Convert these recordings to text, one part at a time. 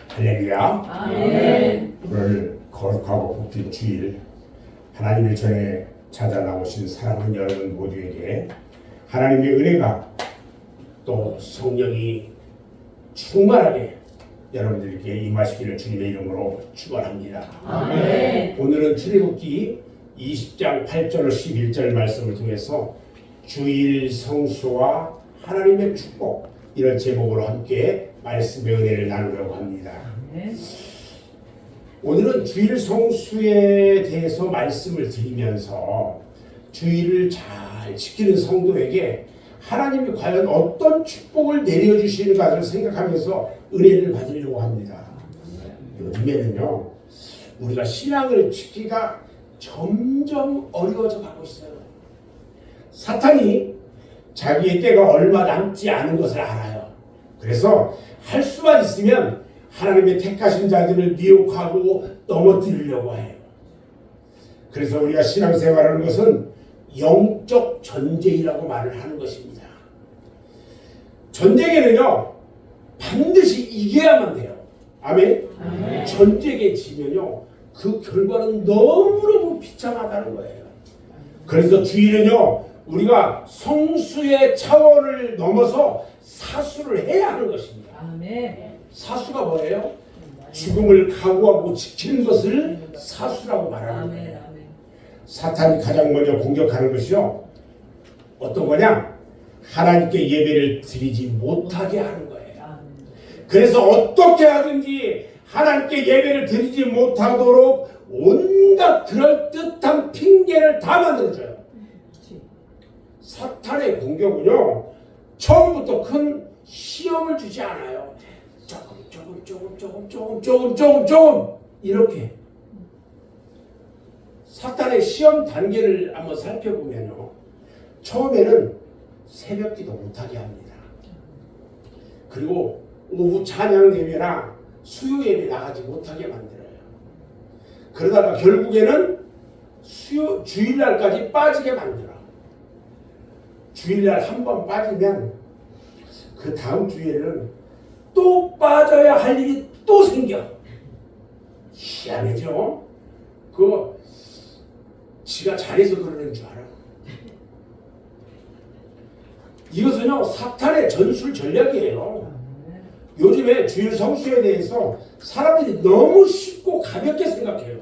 할렐루야. 아멘. 오늘 거룩하고 복된 주일, 하나님의 전에 찾아 나오신 사랑하는 여러분 모두에게 하나님의 은혜가 또 성령이 충만하게 여러분들께 임하시기를 주님의 이름으로 축원합니다. 아멘. 오늘은 출애굽기 20장 8절 11절 말씀을 통해서 주일 성수와 하나님의 축복, 이런 제목으로 함께 말씀의 은혜를 나누려고 합니다. 아멘. 오늘은 주일 성수에 대해서 말씀을 드리면서 주일을 잘 지키는 성도에게 하나님이 과연 어떤 축복을 내려주시는가를 생각하면서 은혜를 받으려고 합니다. 요즘에는요, 우리가 신앙을 지키기가 점점 어려워져 가고 있어요. 사탄이 자기의 때가 얼마 남지 않은 것을 알아요. 그래서 할 수만 있으면 하나님의 택하신 자들을 미혹하고 넘어뜨리려고 해요. 그래서 우리가 신앙생활하는 것은 영적 전쟁이라고 말을 하는 것입니다. 전쟁에는요, 반드시 이겨야만 돼요. 아멘? 아멘. 전쟁에 지면요, 그 결과는 너무너무 비참하다는 거예요. 그래서 주일은요, 우리가 성수의 차원을 넘어서 사수를 해야 하는 것입니다. 아멘. 사수가 뭐예요? 죽음을 각오하고 지키는 것을 사수라고 말하는 아멘. 거예요. 아멘. 사탄이 가장 먼저 공격하는 것이요, 어떤 거냐? 하나님께 예배를 드리지 못하게 하는 거예요. 아멘. 그래서 어떻게 하든지 하나님께 예배를 드리지 못하도록 온갖 그럴듯한 핑계를 다 만들어줘요. 사탄의 공격은요, 처음부터 큰 시험을 주지 않아요. 조금 이렇게. 사탄의 시험 단계를 한번 살펴보면요, 처음에는 새벽기도 못하게 합니다. 그리고 오후 찬양 예배나 수요 예배 나가지 못하게 만들어요. 그러다가 결국에는 주일날까지 빠지게 만들어. 주일날 한 번 빠지면 그 다음 주에는 또 빠져야 할 일이 또 생겨. 희한하죠? 지가 잘해서 그러는 줄 알아. 이것은요, 사탄의 전술 전략이에요. 요즘에 주일 성수에 대해서 사람들이 너무 쉽고 가볍게 생각해요.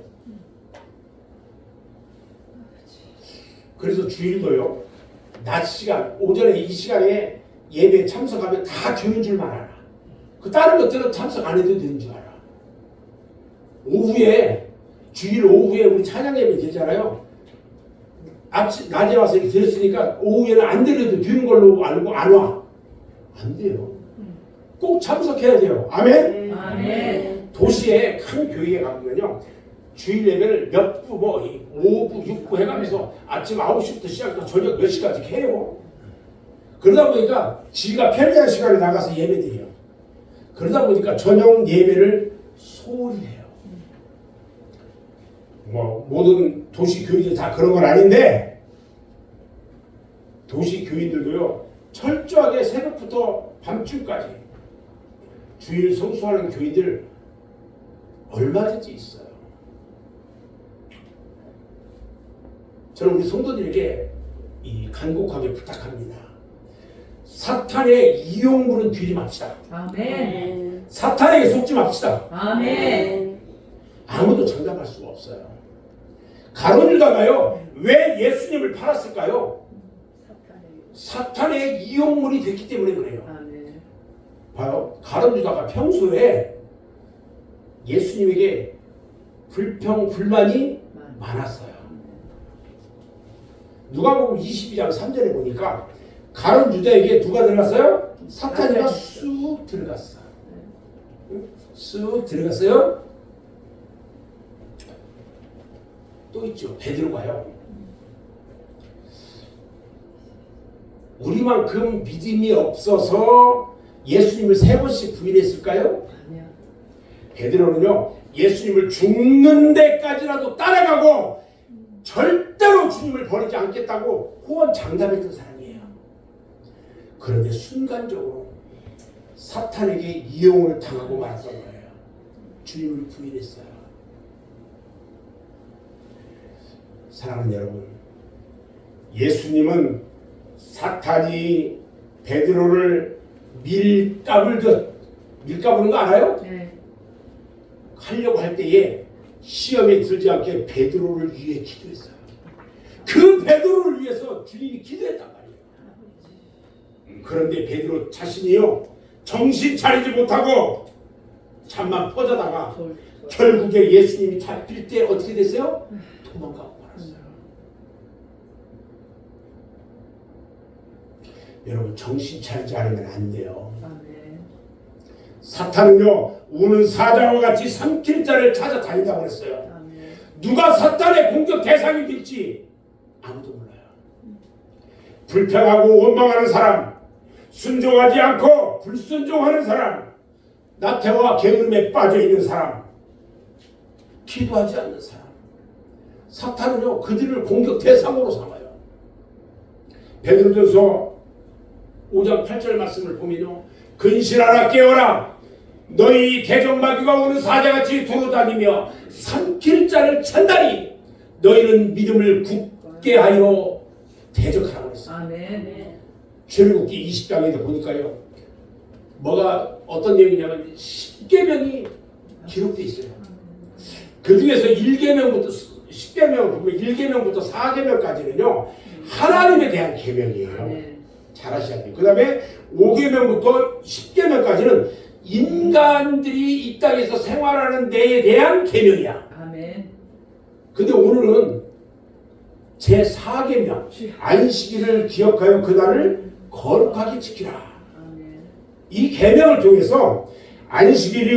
그래서 주일도요, 낮 시간, 오전에 이 시간에 예배에 참석하면 다 교인 줄만 알아. 그 다른 것들은 참석 안 해도 되는 줄 알아. 오후에, 주일 오후에 우리 찬양 예배 되잖아요. 낮에 와서 이렇게 들었으니까 오후에는 안 들려도 되는 걸로 알고 안 와. 안 돼요. 꼭 참석해야 돼요. 아멘? 아멘. 도시에 큰 교회에 가보면요, 주일 예배를 몇 부, 5부, 6부 해가면서 아침 9시부터 시작해서 저녁 몇 시까지 해요. 그러다 보니까 지가 편리한 시간에 나가서 예배 드려요. 그러다 보니까 저녁 예배를 소홀히 해요. 모든 도시 교인들이 다 그런 건 아닌데, 도시 교인들도요, 철저하게 새벽부터 밤중까지 주일 성수하는 교인들 얼마든지 있어요. 저는 우리 성도들에게 간곡하게 부탁합니다. 사탄의 이용물은 되지 맙시다. 아멘. 사탄에게 속지 맙시다. 아멘. 아무도 장담할 수가 없어요. 가룟 유다가요, 왜 예수님을 팔았을까요? 사탄의 이용물이 됐기 때문에 그래요. 아멘. 봐요. 가룟 유다가 평소에 예수님에게 불만이 많았어요. 누가복음 22장 3절에 보니까 가룟 유다에게 누가 들어갔어요? 사탄이가 쑥 들어갔어. 쑥 들어갔어요. 또 있죠. 베드로가요. 우리만큼 믿음이 없어서 예수님을 3번씩 부인했을까요? 아니야. 베드로는요, 예수님을 죽는 데까지라도 따라가고 절대로 주님을 버리지 않겠다고 호언장담했던 사람이에요. 그런데 순간적으로 사탄에게 이용을 당하고 말았던 거예요. 주님을 부인했어요. 사랑하는 여러분, 예수님은 사탄이 베드로를 밀가부는 거 알아요? 네. 하려고 할 때에 시험에 들지 않게 베드로를 위해 기도했어요. 그 베드로를 위해서 주님이 기도했단 말이에요. 그런데 베드로 자신이요 정신 차리지 못하고 잠만 퍼자다가 결국에 예수님이 잡힐 때 어떻게 됐어요? 도망가고 말았어요. 여러분 정신 차리지 않으면 안 돼요. 사탄은요 우는 사자와 같이 삼킬 자를 찾아다닌다고 그랬어요. 누가 사탄의 공격 대상이 될지 아무도 몰라요. 불평하고 원망하는 사람, 순종하지 않고 불순종하는 사람, 나태와 게으름에 빠져있는 사람, 기도하지 않는 사람, 사탄은요 그들을 공격 대상으로 삼아요. 베드로전서 5장 8절 말씀을 보면요 근실하라 깨어라 너희 대적마귀가 오는 사자같이 돌아다니며 삼킬 자를 찾다니 너희는 믿음을 굳게 하여 대적하라고 했어요. 아멘. 출애굽기 20장에도 보니까요 뭐가 어떤 내용이냐면 10계명이 기록되어 있어요. 그 중에서 1계명부터 10계명 보면 1계명부터 4계명까지는요 하나님에 대한 계명이에요. 잘 아셔야 돼요. 그 다음에 5계명부터 10계명까지는 인간들이 이 땅에서 생활하는 데에 대한 계명이야. 아멘. 근데 오늘은 제4계명 안식일을 기억하여 그날을 거룩하게 지키라. 아멘. 이 계명을 통해서 안식일이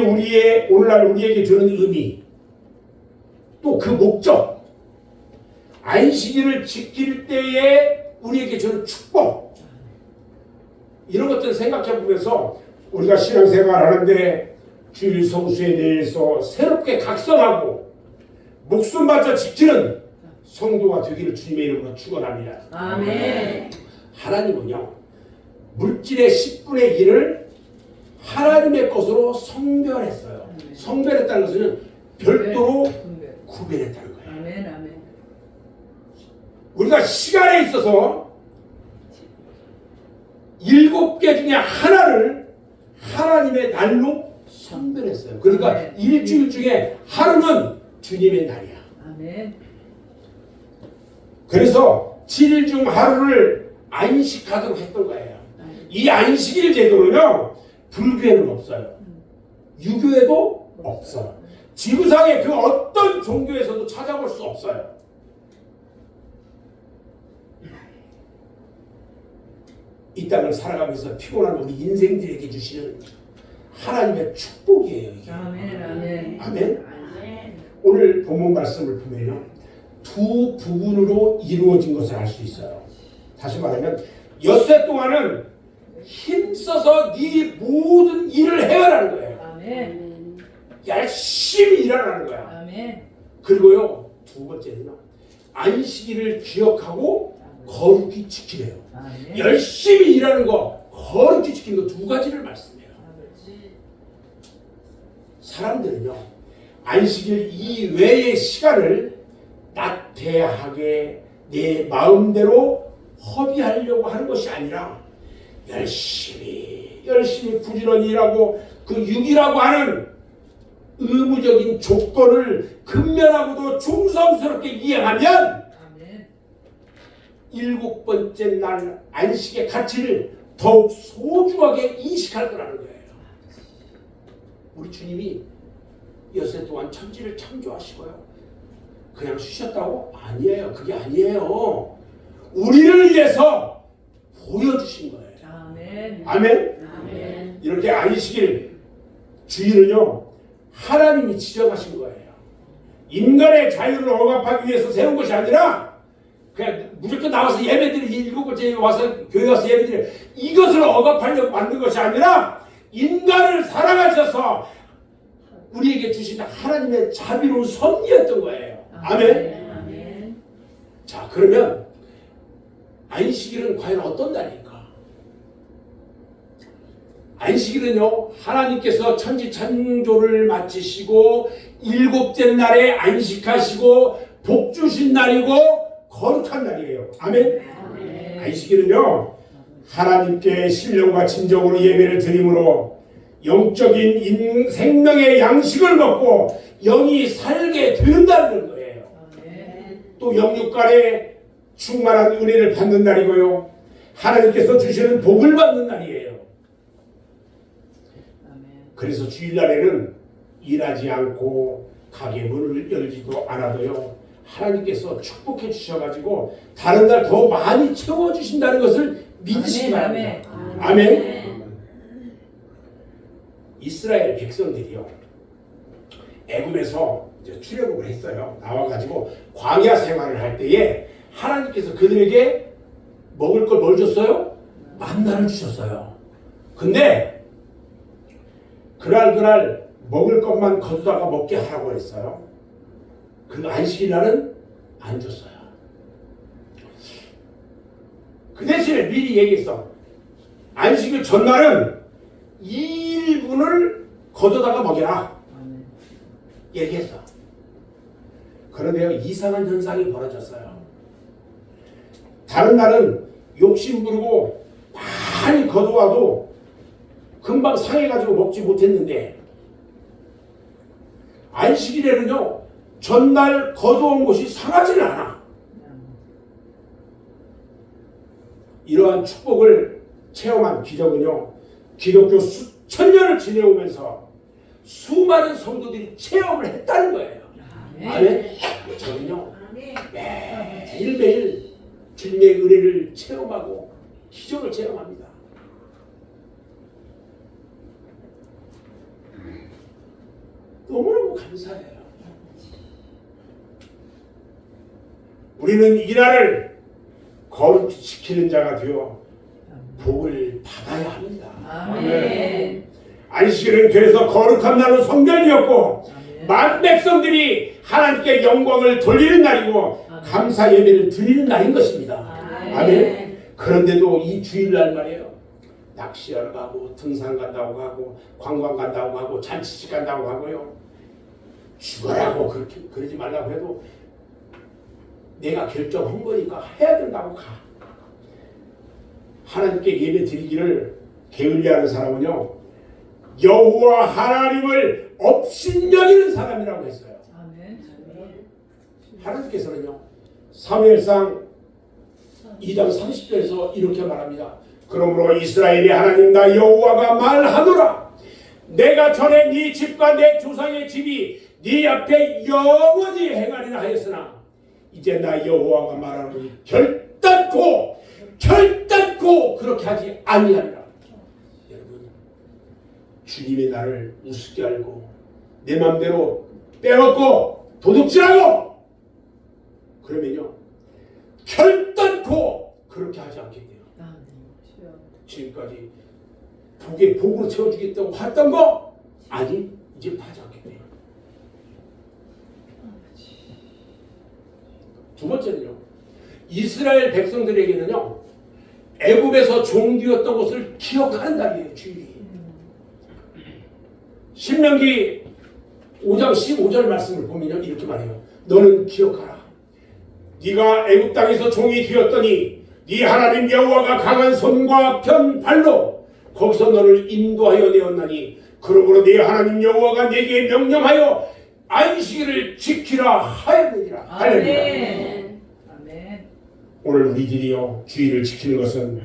오늘날 우리에게 주는 의미 또 그 목적 안식일을 지킬 때에 우리에게 주는 축복 이런 것들을 생각해 보면서 우리가 신앙생활 하는데 주일 성수에 대해서 새롭게 각성하고 목숨 바쳐 지키는 성도가 되기를 주님의 이름으로 축원합니다. 아멘. 하나님은요 물질의 10분의 1을 하나님의 것으로 성별했어요. 성별했다는 것은 별도로 구별했다는 거예요. 아멘. 아멘. 우리가 시간에 있어서 7개 중에 하나를 하나님의 날로 성별했어요. 그러니까 아멘. 일주일 중에 하루는 주님의 날이야. 아멘. 그래서 7일 중 하루를 안식하도록 했던 거예요. 이 안식일 제도는요 불교에는 없어요. 유교에도 없어요. 지구상의 그 어떤 종교에서도 찾아볼 수 없어요. 이 땅을 살아가면서 피곤한 우리 인생들에게 주시는 하나님의 축복이에요. 이게. 아멘. 아멘. 아멘. 아멘. 오늘 본문 말씀을 보면요 두 부분으로 이루어진 것을 알 수 있어요. 다시 말하면 엿새 동안은 힘써서 네 모든 일을 해야라는 거예요. 아멘. 열심히 일하라는 거야. 아멘. 그리고요 두 번째는요 안식일을 기억하고 거룩히 지키래요. 아멘. 열심히 일하는 거 거룩히 지키는 거 두 가지를 말씀해요. 사람들은요 안식일 이외의 시간을 나태하게 내 마음대로 허비하려고 하는 것이 아니라 열심히 부지런히 일하고 그 6이라고 하는 의무적인 조건을 근면하고도 충성스럽게 이행하면 아멘. 7번째 날 안식의 가치를 더욱 소중하게 인식할 거라는 거예요. 우리 주님이 엿새 동안 천지를 창조하시고요 그냥 쉬셨다고? 아니에요. 그게 아니에요. 우리를 위해서 보여주신 거예요. 아멘. 아멘. 아멘. 이렇게 안식일 주일은요 하나님이 지정하신 거예요. 인간의 자유를 억압하기 위해서 세운 것이 아니라 그냥 무조건 나와서 예배드리 7번째 와서 교회 와서 예배드리 이것을 억압하려고 만든 것이 아니라 인간을 사랑하셔서 우리에게 주신 하나님의 자비로운 섭리였던 거예요. 아멘. 아멘. 자 그러면 안식일은 과연 어떤 날일까? 안식일은요, 하나님께서 천지 창조를 마치시고 일곱째 날에 안식하시고 복 주신 날이고 거룩한 날이에요. 아멘. 안식일은요, 하나님께 신령과 진정으로 예배를 드림으로 영적인 생명의 양식을 먹고 영이 살게 된다는 거예요. 또 영육간에 충만한 은혜를 받는 날이고요, 하나님께서 주시는 복을 받는 날이에요. 그래서 주일날에는 일하지 않고 가게 문을 열지도 않아도요, 하나님께서 축복해 주셔가지고 다른 날 더 많이 채워주신다는 것을 믿으시기 바랍니다. 아멘. 이스라엘 백성들이요, 애굽에서 이제 출애굽을 했어요. 나와가지고 광야 생활을 할 때에 하나님께서 그들에게 먹을 걸 뭘 줬어요? 만나를 주셨어요. 근데 그날 먹을 것만 거두다가 먹게 하라고 했어요. 그 안식일 날은 안 줬어요. 그 대신에 미리 얘기했어. 안식일 전날은 2일분을 거두다가 먹여라. 얘기했어. 그런데요, 이상한 현상이 벌어졌어요. 다른 날은 욕심 부리고 많이 거두어도 금방 상해가지고 먹지 못했는데, 안식일에는요, 전날 거두온 것이 상하지는 않아. 이러한 축복을 체험한 기적은요, 기독교 수천 년을 지내오면서 수많은 성도들이 체험을 했다는 거예요. 아멘. 저는요, 매일매일 주님의 은혜를 체험하고 기적을 체험합니다. 너무너무 감사해요. 우리는 이 날을 거룩히 지키는 자가 되어 복을 받아야 합니다. 아멘. 안식일은 그래서 거룩한 날로 성별되었고, 만 백성들이 하나님께 영광을 돌리는 날이고 감사 예배를 드리는 날인 것입니다. 아멘. 그런데도 이 주일날 말이에요, 낚시하러 가고 등산 간다고 하고 관광 간다고 하고 잔치집 간다고 하고요, 죽어라고 그렇게 그러지 말라고 해도 내가 결정한 거니까 해야 된다고 가. 하나님께 예배 드리기를 게을리하는 사람은요, 여호와 하나님을 업신여기는 사람이라고 했어요. 하나님께서는요, 사무엘상 2장 30절에서 이렇게 말합니다. 그러므로 이스라엘의 하나님 나 여호와가 말하노라. 내가 전에 네 집과 내 조상의 집이 네 앞에 영원히 행하리라 하였으나 이제 나 여호와가 말하노니 결단코 그렇게 하지 아니하리라. 여러분, 주님의 나를 우습게 알고 내 맘대로 빼먹고 도둑질하고 그러면요, 결단코 그렇게 하지 않겠대요. 지금까지 복에 복으로 채워주겠다고 했던 거 아니, 이제 하지 않겠대요. 두 번째는요, 이스라엘 백성들에게는요, 애굽에서 종되었던 것을 기억하는 날이에요. 주일이. 신명기 5장 15절 말씀을 보면요, 이렇게 말해요. 너는 기억하라. 네가 애굽 땅에서 종이 되었더니 네 하나님 여호와가 강한 손과 편 발로 거기서 너를 인도하여 내었나니 그러므로 네 하나님 여호와가 네게 명령하여 안식일을 지키라 하였느니라. 할렐루야. 오늘 우리들이요, 주일을 지키는 것은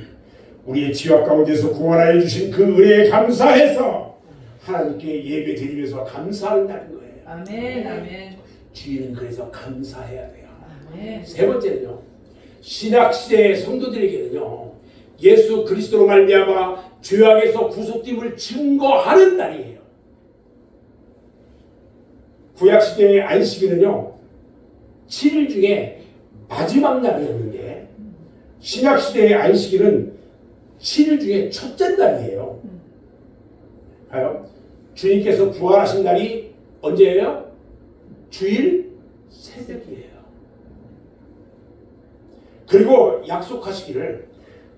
우리의 지역 가운데서 구원하여 주신 그 은혜에 감사해서 하나님께 예배 드리면서 감사하는 날인 거예요. 아멘. 주일은 그래서 감사해야 돼요. 아멘. 세 번째는요, 신약시대의 성도들에게는요, 예수 그리스도로 말미암아 죄악에서 구속됨을 증거하는 날이에요. 구약시대의 안식일은요, 7일 중에 마지막 날이었는데 신약시대의 안식일은 7일 중에 첫째 날이에요. 봐요. 주님께서 부활하신 날이 언제예요? 주일 새벽이에요. 그리고 약속하시기를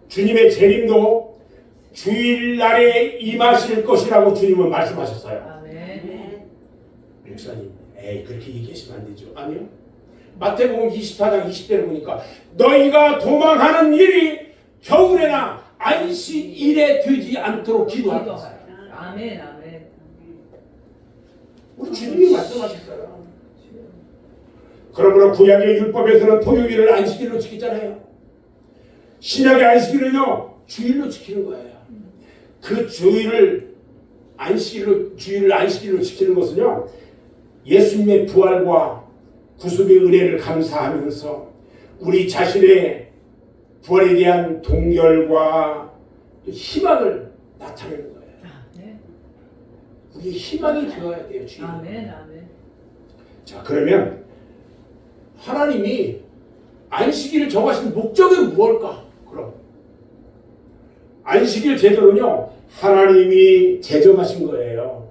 주님의 재림도 주일날에 임하실 것이라고 주님은 말씀하셨어요. 아멘. 목사님, 그렇게 얘기하시면 안 되죠. 아니요. 마태복음 24장 20절을 보니까 너희가 도망하는 일이 겨울에나 안식일에 되지 않도록 기도하라. 아멘. 아멘. 우리 주님이 말씀하셨어요. 그러므로 구약의 율법에서는 토요일을 안식일로 지키잖아요. 신약의 안식일은요 주일로 지키는 거예요. 그 주일을 안식일로 지키는 것은요 예수님의 부활과 구속의 은혜를 감사하면서 우리 자신의 부활에 대한 동결과 희망을 나타내는 거예요. 아멘. 우리의 희망이 되어야 돼요. 주일. 아멘. 아멘. 자, 그러면 하나님이 안식일을 정하신 목적은 무엇일까? 그럼 안식일 제도는요 하나님이 제정하신 거예요.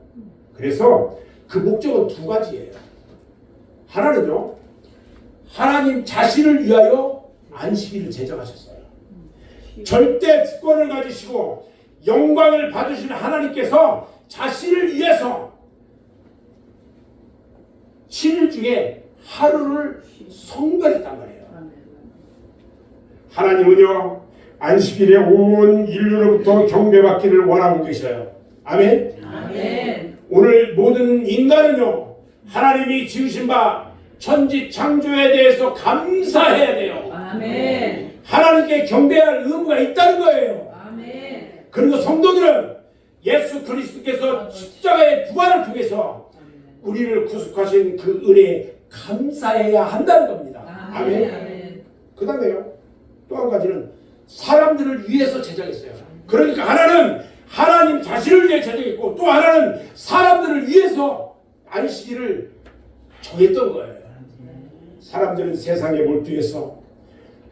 그래서 그 목적은 두 가지예요. 하나는요 하나님 자신을 위하여 안식일을 제정하셨어요. 절대 주권을 가지시고 영광을 받으신 하나님께서 자신을 위해서 7일 중에 하루를 성별했단 말이에요. 하나님은요 안식일에 온 인류로부터 경배받기를 원하고 계셔요. 아멘. 아멘. 오늘 모든 인간은요 하나님이 지으신 바 천지 창조에 대해서 감사해야 돼요. 아멘. 하나님께 경배할 의무가 있다는 거예요. 아멘. 그리고 성도들은 예수 그리스도께서 십자가의 부활을 통해서 우리를 구속하신 그 은혜에 감사해야 한다는 겁니다. 아멘. 아멘. 그 다음에요 또 한 가지는 사람들을 위해서 제정했어요. 그러니까 하나는 하나님 자신을 위해 제정했고 또 하나는 사람들을 위해서 안식일을 정했던 거예요. 사람들은 세상에 몰두해서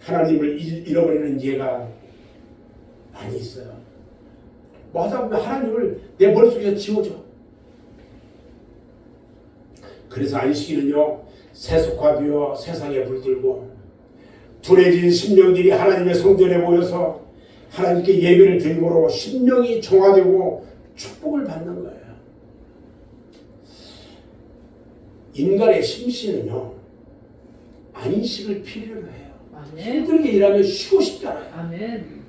하나님을 잃어버리는 예가 많이 있어요. 뭐 하다 보면 하나님을 내 머릿속에서 지워줘. 그래서 안식일은요 세속화되어 세상에 물들고 둔해진 심령들이 하나님의 성전에 모여서 하나님께 예배를 드림으로 심령이 정화되고 축복을 받는 거예요. 인간의 심신은요 안식을 필요로 해요. 아멘. 힘들게 일하면 쉬고 싶잖아요. 아멘.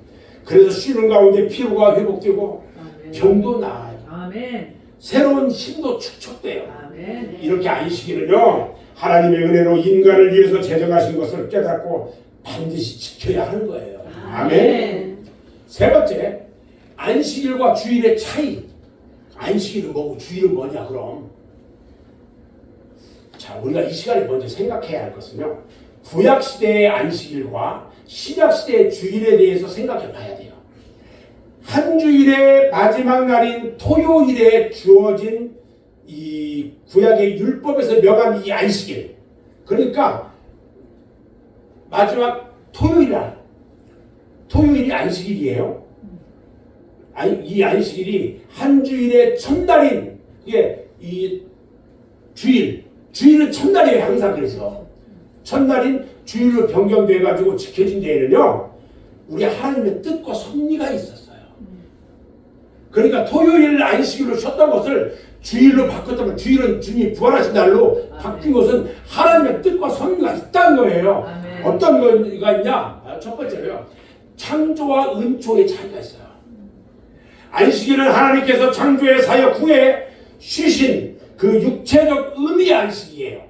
그래서 쉬는 가운데 피로가 회복되고 아멘. 병도 나아요. 아멘. 새로운 힘도 축적돼요. 아멘. 이렇게 안식일은요 하나님의 은혜로 인간을 위해서 제정하신 것을 깨닫고 반드시 지켜야 하는 거예요. 아멘. 세 번째, 안식일과 주일의 차이. 안식일은 뭐고 주일은 뭐냐 그럼? 자, 우리가 이 시간에 먼저 생각해야 할 것은요 구약시대의 안식일과 신약시대의 주일에 대해서 생각해 봐야 돼요. 한 주일의 마지막 날인 토요일에 주어진 이 구약의 율법에서 명한 이 안식일, 그러니까 마지막 토요일이 안식일이에요. 이 안식일이 한 주일의 첫날인 이게 이 주일은 첫날이에요. 항상. 그래서 첫날인 주일로 변경돼 가지고 지켜진 데에는요 우리 하나님의 뜻과 섭리가 있었어요. 그러니까 토요일 안식일로 쉬었던 것을 주일로 바꿨다면 주일은 주님이 부활하신 날로 바뀐 것은 하나님의 뜻과 섭리가 있다는 거예요. 아멘. 어떤 거가 있냐? 첫 번째로요 창조와 은초의 차이가 있어요. 안식일은 하나님께서 창조의 사역 후에 쉬신 그 육체적 의미의 안식이에요.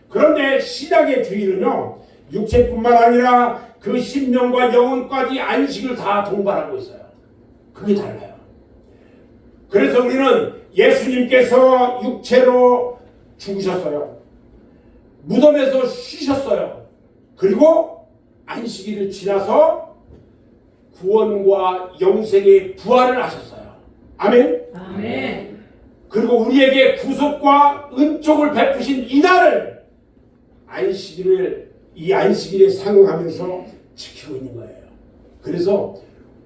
그런데 신약의 주일은요 육체뿐만 아니라 그 심령과 영혼까지 안식을 다 동반하고 있어요. 그게 달라요. 그래서 우리는 예수님께서 육체로 죽으셨어요. 무덤에서 쉬셨어요. 그리고 안식일을 지나서 구원과 영생의 부활을 하셨어요. 아멘. 아멘. 그리고 우리에게 구속과 은총을 베푸신 이날을 이 안식일에 상응하면서 지키고 있는 거예요. 그래서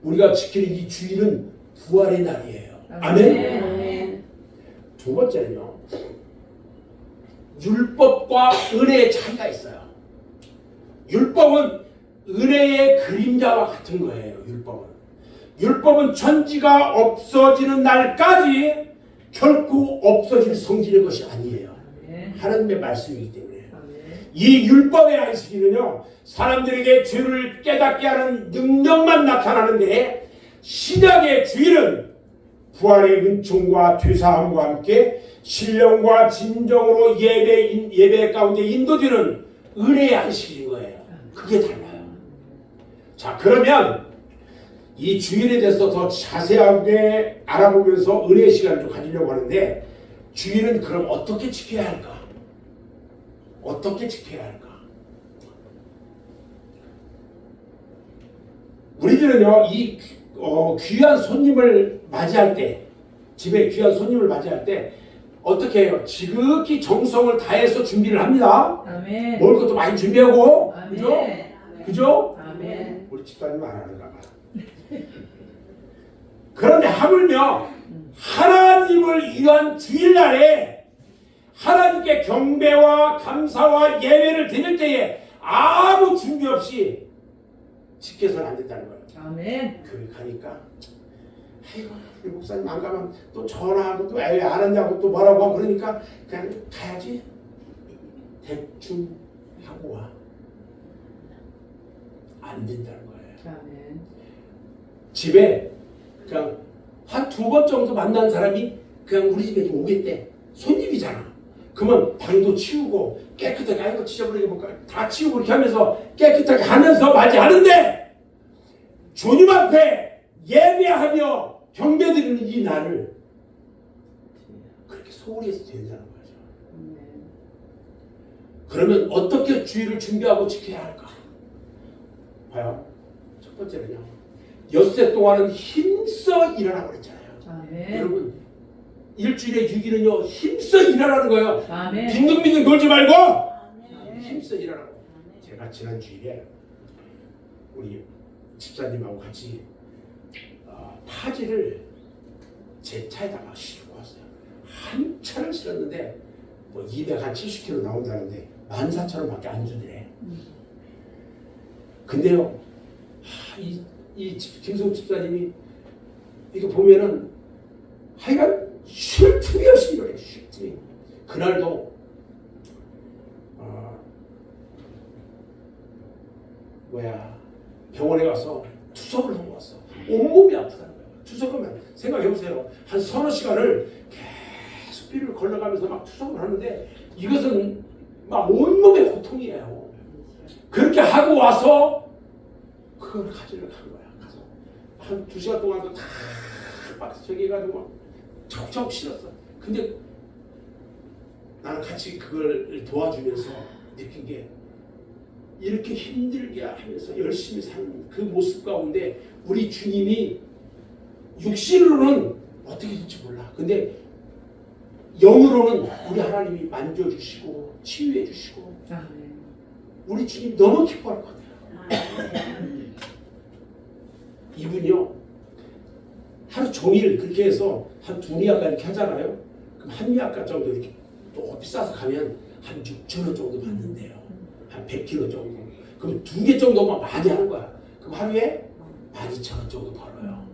우리가 지키는 이 주일은 부활의 날이에요. 아멘. 아멘. 두 번째는요 율법과 은혜의 차이가 있어요. 율법은 은혜의 그림자와 같은 거예요. 율법은 율법은 천지가 없어지는 날까지 결코 없어질 성질의 것이 아니에요. 아멘. 하나님의 말씀이기 때문에. 아멘. 이 율법의 안식일은요, 사람들에게 죄를 깨닫게 하는 능력만 나타나는데, 신약의 주일은 부활의 은총과 죄사함과 함께 신령과 진정으로 예배 가운데 인도되는 은혜의 안식일인 거예요. 그게 달라요. 자, 그러면 이 주일에 대해서 더 자세하게 알아보면서 은혜의 시간을 좀 가지려고 하는데, 주일은 그럼 어떻게 지켜야 할까? 어떻게 지켜야 할까? 우리들은요, 이 귀한 손님을 맞이할 때, 집에 귀한 손님을 맞이할 때 어떻게 해요? 지극히 정성을 다해서 준비를 합니다. 아멘. 먹을 것도 많이 준비하고, 아멘. 그죠? 그죠? 아멘. 우리 집사님 안 하는가 봐. 그런데 하물며 하나님을 위한 주일날에 하나님께 경배와 감사와 예배를 드릴 때에 아무 준비 없이 지켜서는 안 된다는 거예요. 아멘. 교회 가니까 아이고 우리 목사님 안 가면 또 전화하고 또 왜 안 왔냐고 또 뭐라고 하고 그러니까 그냥 가야지. 대충 하고 와. 안 된다는 거예요. 아멘. 집에 그냥 한 2번 정도 만난 사람이 그냥 우리 집에 좀 오겠대. 손님이잖아. 그러면 방도 치우고 깨끗하게 아이고 지저분하게 볼까 다 치우고 그렇게 하면서 깨끗하게 하면서 맞이하는데, 주님 앞에 예배하며 경배드리는 이 날을 그렇게 소홀히 해서 된다는 거죠. 그러면 어떻게 주일을 준비하고 지켜야 할까? 봐요. 첫 번째는요, 엿새 동안은 힘써 일하라고 그랬잖아요. 아멘. 여러분, 일주일에 6일은요 힘써 일하라는 거예요. 아멘. 빈둥빈둥 돌지 말고 힘써 일하라고. 제가 지난 주일에 우리 집사님하고 같이 파지를 제 차에다가 싣고 왔어요. 한 차를 실었는데 뭐 270kg 나온다는데 14,000원밖에 안 주더래. 근데요, 이 김성 집사님이 이거 보면은 하여간 쉴 틈이 없이 이러래. 쉴 틈이. 그날도 병원에 가서 투석을 하고 왔어. 온몸이 아프다는 거야. 투석하면 생각해보세요. 한 서너 시간을 계속 피를 걸러가면서 막 투석을 하는데 이것은 막 온몸의 고통이에요. 그렇게 하고 와서 그걸 가지러 간 거야. 가서 한 2시간 동안도 막 저기 해가지고 막 척척 실었어. 근데 나는 같이 그걸 도와주면서 느낀 게, 이렇게 힘들게 하면서 열심히 사는 그 모습 가운데 우리 주님이 육신으로는 어떻게 될지 몰라. 근데 영으로는 우리 하나님이 만져주시고 치유해주시고 우리 주님 너무 기뻐할 것 같아요. 이분이요, 하루 종일 그렇게 해서 한 2미아가 이렇게 하잖아요. 그럼 1미아가 정도 이렇게 또 비싸서 가면 한 6,000원 정도 받는데요. 한 100kg 정도. 그럼 2개 정도만 많이 하는 거야. 그럼 하루에 12,000원 정도 벌어요.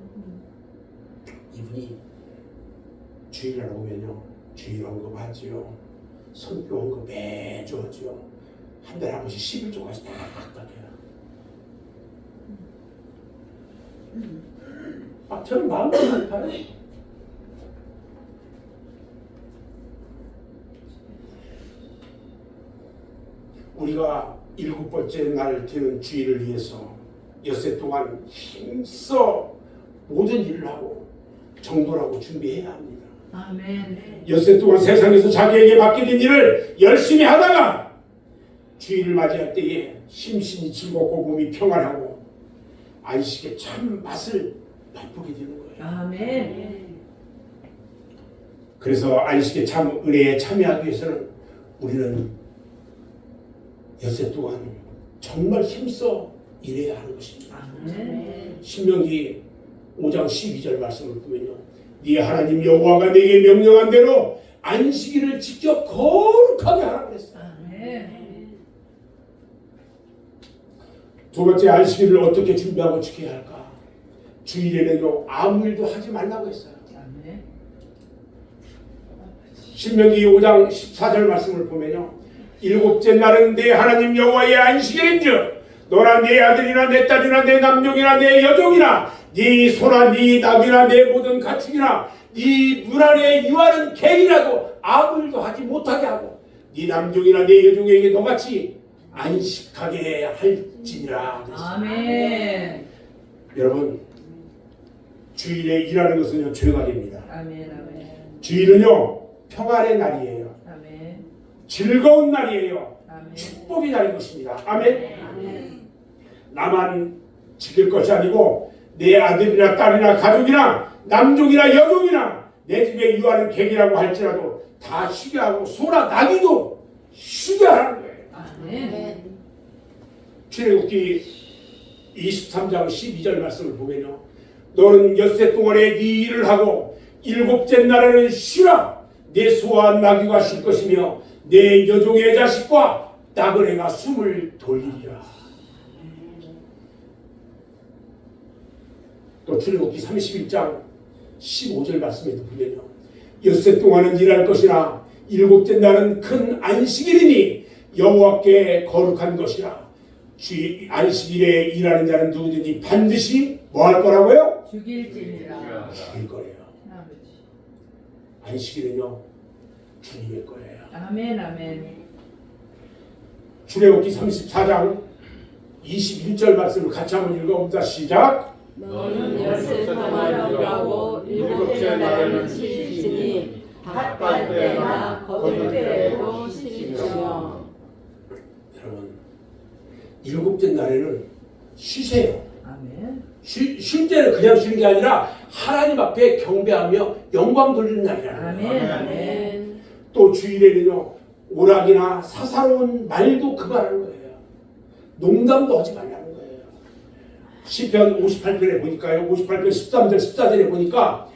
이분이 주일날 오면요, 주일 헌금 하지요. 선교 헌금 매주 하지요. 한 달에 한 번씩 11조까지 딱 해요. 저는 마음이 아파요. 우리가 7번째 날 되는 주일을 위해서 엿새 동안 힘써 모든 일을 하고 정돈하고 준비해야 합니다. 아멘. 엿새 동안 세상에서 자기에게 맡겨진 일을 열심히 하다가 주일을 맞이할 때에 심신이 즐겁고 몸이 평안하고 안식의 참 맛을 맛보게 되는 거예요. 아멘. 그래서 안식의 참 은혜에 참여하기 위해서는 우리는 엿새 동안 정말 힘써 일해야 하는 것입니다. 아멘. 신명기 5장 12절 말씀을 보면요, 네 하나님 여호와가 네게 명령한 대로 안식일을 지켜 거룩하게 하라고 그랬어요. 아멘. 두 번째, 안식일을 어떻게 준비하고 지켜야 할까? 주일에는요 아무 일도 하지 말라고 했어요. 아멘. 신명기 5장 14절 말씀을 보면요, 일곱째 날은 내 하나님 여호와의 안식일인즉 너나 네 아들이나 내 딸이나 내 남종이나 내 여종이나 네 소나 네 낙이나 내 모든 가축이나 네 문 안에 유하는 개이라도 아무 일도 하지 못하게 하고 네 남종이나 내 여종에게 너같이 안식하게 할지니라. 아멘. 여러분, 주일에 일하는 것은요 죄가 됩니다. 아멘. 아멘. 주일은요 평안의 날이에요. 아멘. 즐거운 날이에요. 아멘. 축복의 날인 것입니다. 아멘. 아멘. 나만 지킬 것이 아니고 내 아들이나 딸이나 가족이나 남종이나 여종이나 내 집에 유하는 객이라고 할지라도 다 쉬게 하고 소나 나귀도 쉬게 하는 거예요. 아멘. 출애굽기 23장 12절 말씀을 보면요, 너는 엿새 동안에 네 일을 하고 일곱째 날에는 쉬라. 내 소와 나귀가 쉴 것이며 내 여종의 자식과 나그네가 숨을 돌리리라. 또 출애굽기 31장 15절 말씀에도 보면요, 엿새 동안은 일할 것이나 일곱째 날은 큰 안식일이니 여호와께 거룩한 것이라. 안식일에 일하는 자는 누구든지 반드시 뭐 할 거라고요? 죽일지니라. 죽일 거래요. 아버지. 안식일은요 주님의 거예요. 아멘. 아멘. 출애굽기 34장 21절 말씀을 같이 한번 읽어봅니다. 시작. 너는 엿새 동안 일하고 일곱째 날에는 쉬지니 바쁠 때나 거둘 때에도 쉬시며. 여러분, 일곱째 날에는 쉬세요. 아멘. 쉴 때는 그냥 쉬는 게 아니라 하나님 앞에 경배하며 영광 돌리는 날이라는 아멘. 거예요. 아멘. 또 주일에는요 오락이나 사사로운 말도 그만하는 거예요. 농담도 하지 말라는 거예요. 시편 58편에 보니까요, 58편 13절 14절에 보니까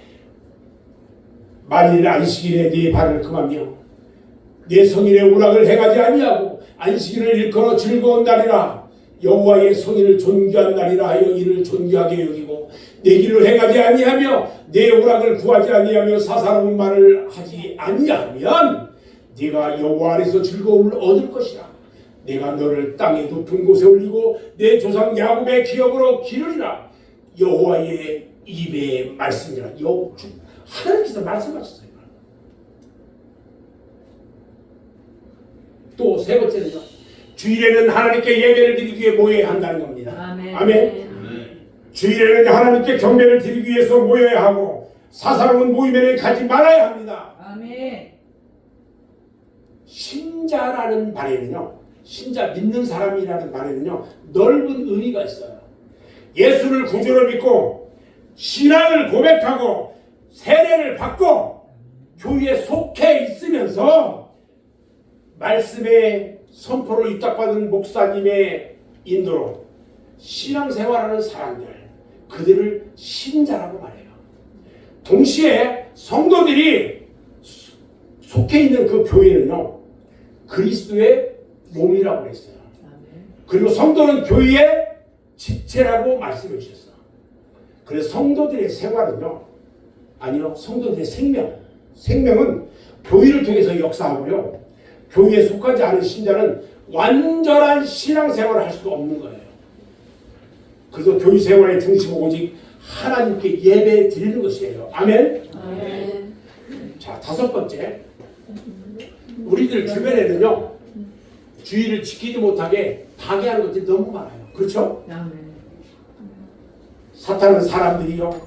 만일 안식일에 네 발을 금하며 내 성일에 오락을 행하지 아니하고 안식일을 일컬어 즐거운 날이라 여호와의 성일을 존귀한 날이라 하여 이를 존귀하게 여기고 내 길을 행하지 아니하며 내 오락을 구하지 아니하며 사사로운 말을 하지 아니하면 네가 여호와 안에서 즐거움을 얻을 것이라. 내가 너를 땅의 높은 곳에 올리고 내 조상 야곱의 기업으로 기르리라. 여호와의 입의 말씀이라. 하나님께서 말씀하셨어요. 또 세 번째는요, 주일에는 하나님께 예배를 드리기 위해 모여야 한다는 겁니다. 아멘. 아멘. 주일에는 하나님께 경배를 드리기 위해서 모여야 하고 사사로운 모임에는 가지 말아야 합니다. 아멘. 신자라는 말에는요, 신자 믿는 사람이라는 말에는요 넓은 의미가 있어요. 예수를 구주로 믿고 신앙을 고백하고 세례를 받고 교회에 속해 있으면서 말씀의 선포를 위탁받은 목사님의 인도로 신앙생활하는 사람들, 그들을 신자라고 말해요. 동시에 성도들이 속해 있는 그 교회는요 그리스도의 몸이라고 했어요. 그리고 성도는 교회의 지체라고 말씀해 주셨어요. 그래서 성도들의 생활은요, 아니요, 성도들의 생명은 교회를 통해서 역사하고요, 교회에 속하지 않은 신자는 완전한 신앙생활을 할 수가 없는 거예요. 그래서 교회 생활의 중심은 오직 하나님께 예배 드리는 것이에요. 아멘. 아멘. 자, 다섯 번째, 우리들 주변에는요 주의를 지키지 못하게 방해하는 것들이 너무 많아요. 그렇죠? 아멘. 사탄은 사람들이요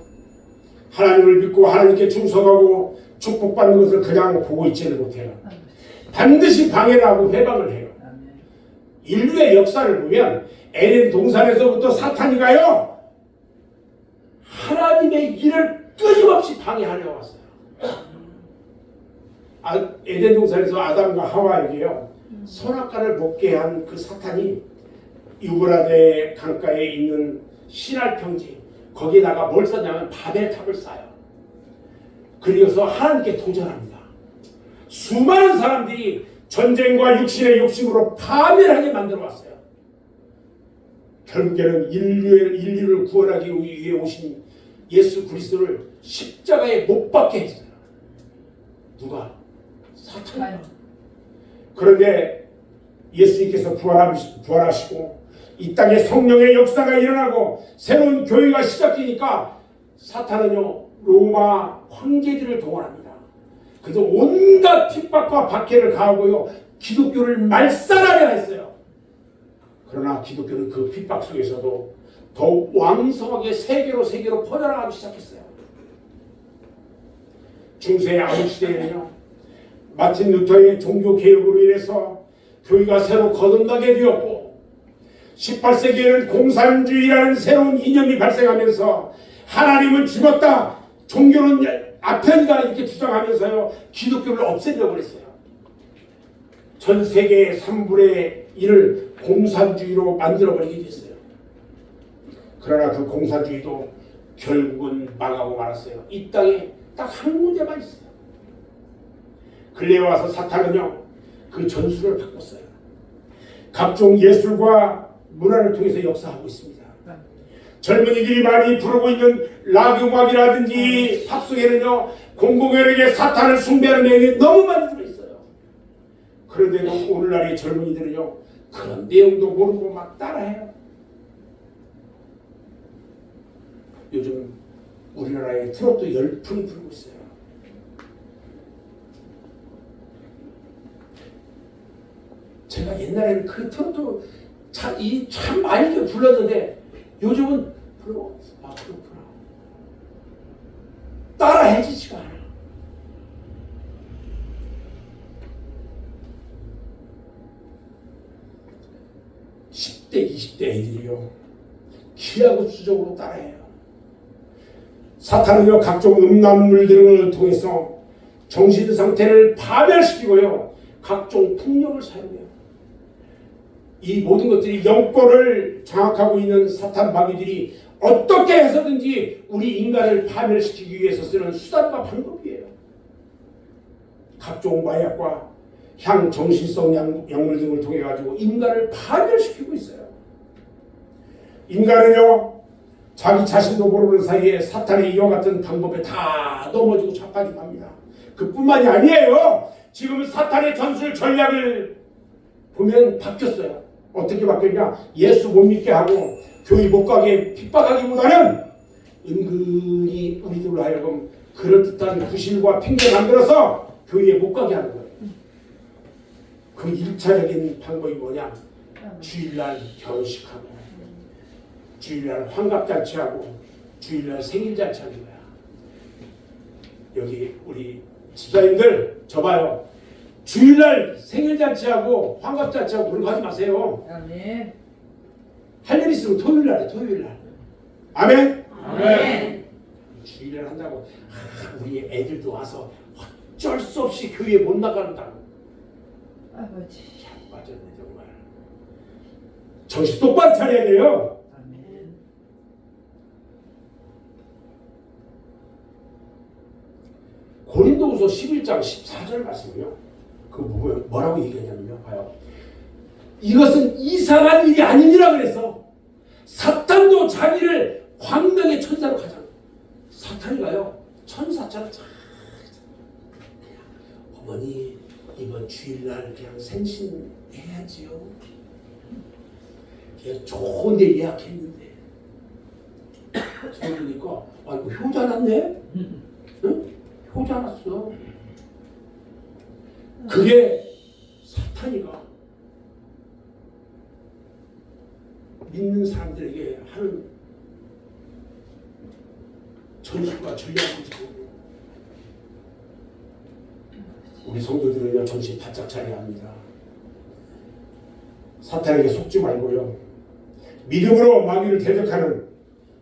하나님을 믿고 하나님께 충성하고 축복받는 것을 그냥 보고 있지를 못해요. 반드시 방해를 하고 회방을 해요. 아멘. 인류의 역사를 보면 에덴 동산에서부터 사탄이가요 하나님의 일을 끊임없이 방해하려 왔어요. 에덴 동산에서 아담과 하와에게요 선악과를 먹게 한 그 사탄이 유브라데 강가에 있는 신할 평지, 거기에다가 뭘 썼냐면 바벨탑을 쌓아요. 그리고서 하나님께 도전합니다. 수많은 사람들이 전쟁과 육신의 욕심으로 파멸하게 만들어 왔어요. 결국에는 인류를 구원하기 위해 오신 예수 그리스도를 십자가에 못 박게 했어요. 누가? 사탄이. 그런데 예수님께서 부활하시고 이 땅에 성령의 역사가 일어나고 새로운 교회가 시작되니까 사탄은요 로마 황제들을 동원합니다. 그래서 온갖 핍박과 박해를 가하고요 기독교를 말살하려 했어요. 그러나 기독교는 그 핍박 속에서도 더욱 왕성하게 세계로 퍼져나가기 시작했어요. 중세의 아무 시대에는요 마틴 루터의 종교 개혁으로 인해서 교회가 새로 거듭나게 되었고 18세기에는 공산주의라는 새로운 이념이 발생하면서 하나님은 죽었다, 종교는 아편이다 이렇게 주장하면서요 기독교를 없애려고 했어요. 전 세계의 3분의 1을 공산주의로 만들어버리게 됐어요. 그러나 그 공산주의도 결국은 망하고 말았어요. 이 땅에 딱 한 문제만 있어요. 근래에 와서 사탄은요 그 전술을 바꿨어요. 각종 예술과 문화를 통해서 역사하고 있습니다. 젊은이들이 많이 부르고 있는 락 음악이라든지 팝 속에는요 공공연하게 사탄을 숭배하는 내용이 너무 많이 들어있어요. 그런데도 오늘날의 젊은이들은요 그런 내용도 모르고 막 따라해요. 요즘 우리나라의 트로트 열풍이 불고 있어요. 제가 옛날에는 그 트로트 참 많이 불렀는데 요즘은 별로 그렇구나. 따라 해지지가 않아. (10대) (20대) 애들이요 기하고 수적으로 따라해요. 사탄은요 각종 음란물 등을 통해서 정신 상태를 파멸시키고요 각종 폭력을 사용해요. 이 모든 것들이 영권을 장악하고 있는 사탄 마귀들이 어떻게 해서든지 우리 인간을 파멸시키기 위해서 쓰는 수단과 방법이에요. 각종 마약과 향정신성 약물 등을 통해 가지고 인간을 파멸시키고 있어요. 인간은요 자기 자신도 모르는 사이에 사탄의 이와 같은 방법에 다 넘어지고 자빠지고 합니다. 그뿐만이 아니에요. 지금 사탄의 전술 전략을 보면 바뀌었어요. 어떻게 바뀌었냐? 예수 못 믿게 하고 교회 못 가게 핍박하기보다는 은근히 우리들로 하여금 그럴듯한 구실과 핑계 만들어서 교회에 못 가게 하는 거예요. 그 1차적인 방법이 뭐냐? 주일날 결혼식하고 주일날 환갑잔치하고 주일날 생일잔치하는 거야. 여기 우리 집사님들 저 봐요. 주일날 생일잔치하고 환갑잔치하고 그런 거 하지 마세요. 아멘. 할 일 있으면 토요일날 해. 토요일날. 아멘? 아멘. 주일날 한다고 우리 애들도 와서 어쩔 수 없이 교회에 못 나간다고. 아버지. 맞았네 정말. 정신 똑바로 차려야 돼요. 아멘. 고린도후서 11장 14절 말씀이요. 그 뭐라고 얘기하냐면요. 봐요. 이것은 이상한 일이 아니니라 그랬어. 사탄도 자기를 광명의 천사로 가잖아. 사탄이가요. 천사처럼 그냥 어머니 이번 주일날 그냥 생신해야지요. 그냥 좋은 데 예약했는데 들어보니까 이거 효자 났네? 응? 효자 났어. 그게 사탄이가 믿는 사람들에게 하는 전술과 전략인지 모르고 우리 성도들은요 정신 바짝 차려야 합니다. 사탄에게 속지 말고요 믿음으로 마귀를 대적하는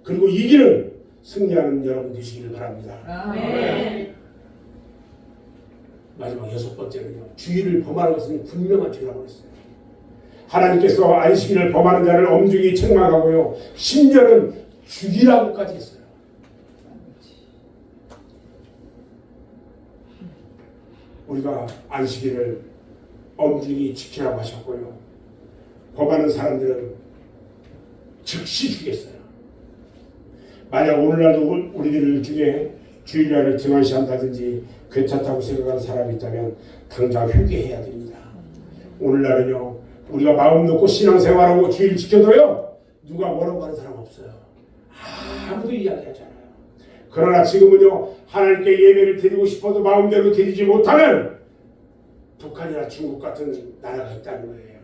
그리고 이기는 승리하는 여러분 되시기를 바랍니다. 아멘. 마지막 6번째는요. 주의를 범하는 것은 분명한 죄라고 했어요. 하나님께서 안식일을 범하는 자를 엄중히 책망하고요. 심지어는 죽이라고까지 했어요. 우리가 안식일을 엄중히 지키라고 하셨고요. 범하는 사람들은 즉시 죽였어요. 만약 오늘날도 우리들 중에 주일날을 등한시한다든지 괜찮다고 생각하는 사람이 있다면 당장 회개해야 됩니다. 오늘날은요 우리가 마음 놓고 신앙생활하고 주일 지켜도요 누가 뭐라고 하는 사람 없어요. 아무도 이야기하지 않아요. 그러나 지금은요 하나님께 예배를 드리고 싶어도 마음대로 드리지 못하는 북한이나 중국 같은 나라가 있다는 거예요.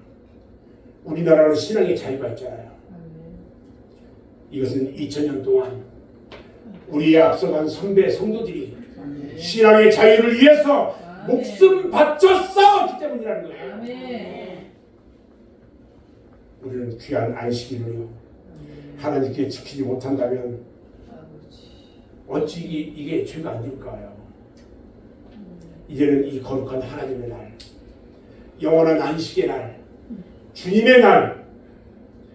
우리나라는 신앙의 자유가 있잖아요. 이것은 2000년 동안 우리의 앞서간 선배 성도들이 신앙의 자유를 위해서 목숨 바쳐 싸웠기 때문이라는 거예요. 우리는 귀한 안식일을요 하나님께 지키지 못한다면 어찌 이게 죄가 아닐까요? 이제는 이 거룩한 하나님의 날, 영원한 안식의 날, 주님의 날,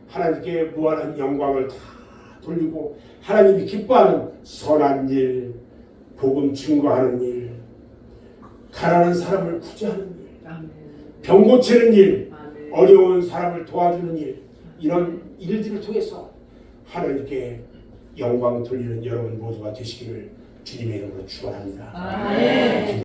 하나님께 무한한 영광을 다 돌리고 하나님이 기뻐하는 선한 일, 복음 증거하는 일, 가난한 사람을 구제하는 일, 병 고치는 일, 어려운 사람을 도와주는 일, 이런 일들을 통해서 하나님께 영광 돌리는 여러분 모두가 되시기를 주님의 이름으로 축원합니다.